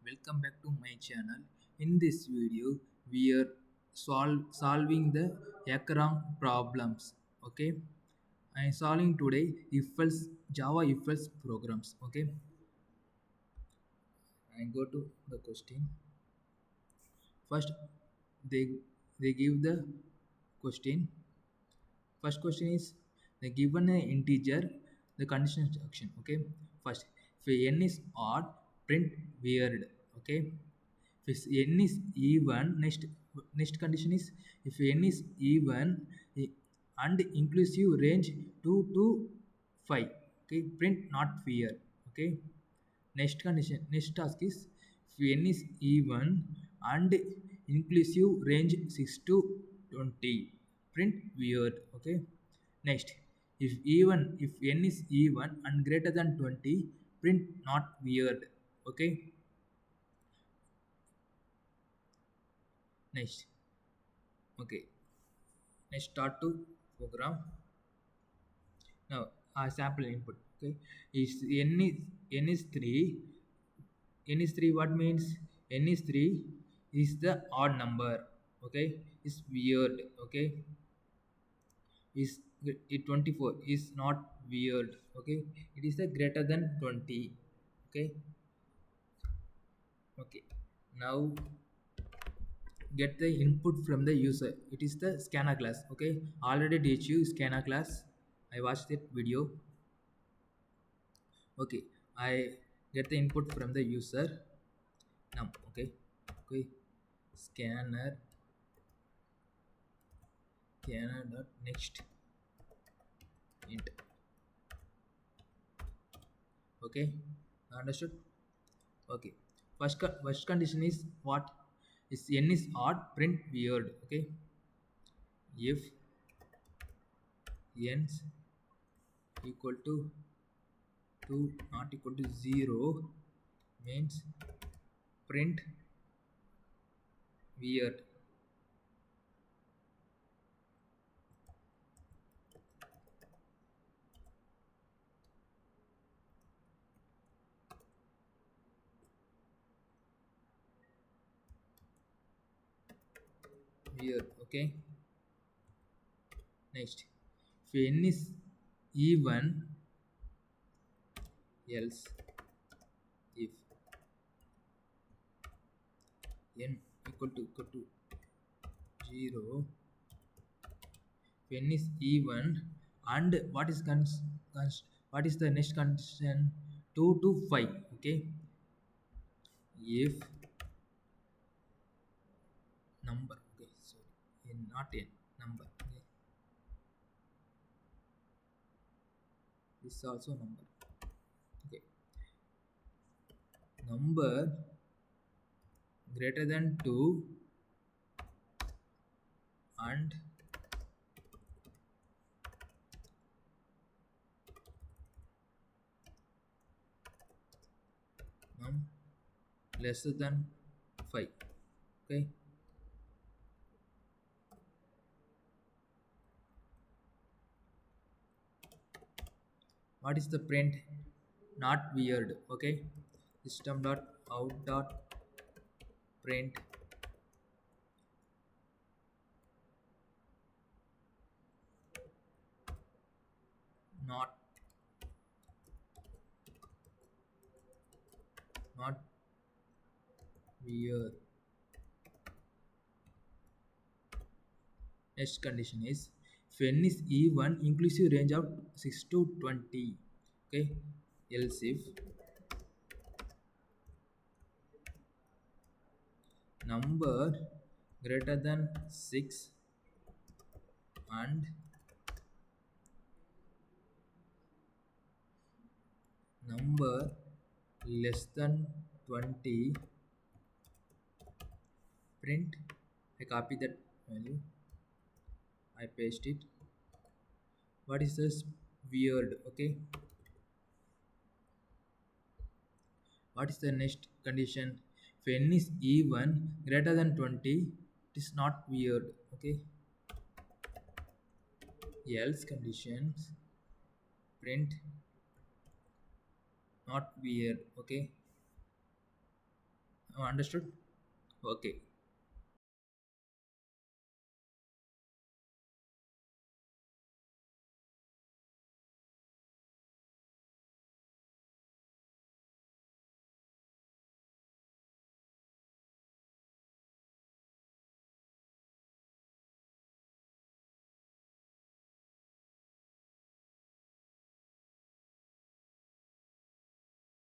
welcome back to my channel. In this video, we are solving the HackerRank problems. Okay, I am solving today if else Java if else programs. Okay, I go to the question. First, they they give the question. First question is the given a integer, the conditional instruction. Okay, first if n is odd, print weird. Okay, if n is even, next condition is if n is even and inclusive range 2 to 5. Okay, print not weird. Okay, next condition, next task is if n is even and inclusive range 6 to 20, print weird. Okay, next if n is even and greater than 20, print not weird. Okay, next. Okay, next start to program. Now sample input. Okay, is n is 3. N is 3 what means? N is 3 is the odd number. Okay, is weird. Okay, is it 24 is not weird. Okay, it is the greater than 20. Okay, okay, now get the input from the user. It is the scanner class. Okay, already teach you scanner class. I watched that video. Okay, I get the input from the user now. Okay, okay, scanner dot next int. Okay, understood. Okay, first condition is what? Is n is odd, print weird. Okay, if n is equal to 2 not equal to 0 means print weird. Weird. Okay, next if n is even, else if n equal to 0, if n is even and what is the next condition? 2 to 5. Okay, if number, okay, sorry, n not n, number. Okay, this is also number. Okay, number greater than 2 and num lesser than 5. Okay, what is the print? Not weird. Okay, system dot out dot print not weird. Next condition is if n is even, inclusive range of 6 to 20. Okay, else if number greater than 6 and number less than 20, print. I copy that value, I paste it. What is this? Weird. Okay, what is the next condition? If n is even greater than 20, it is not weird. Okay, else conditions print, not weird. Okay, Understood? Okay.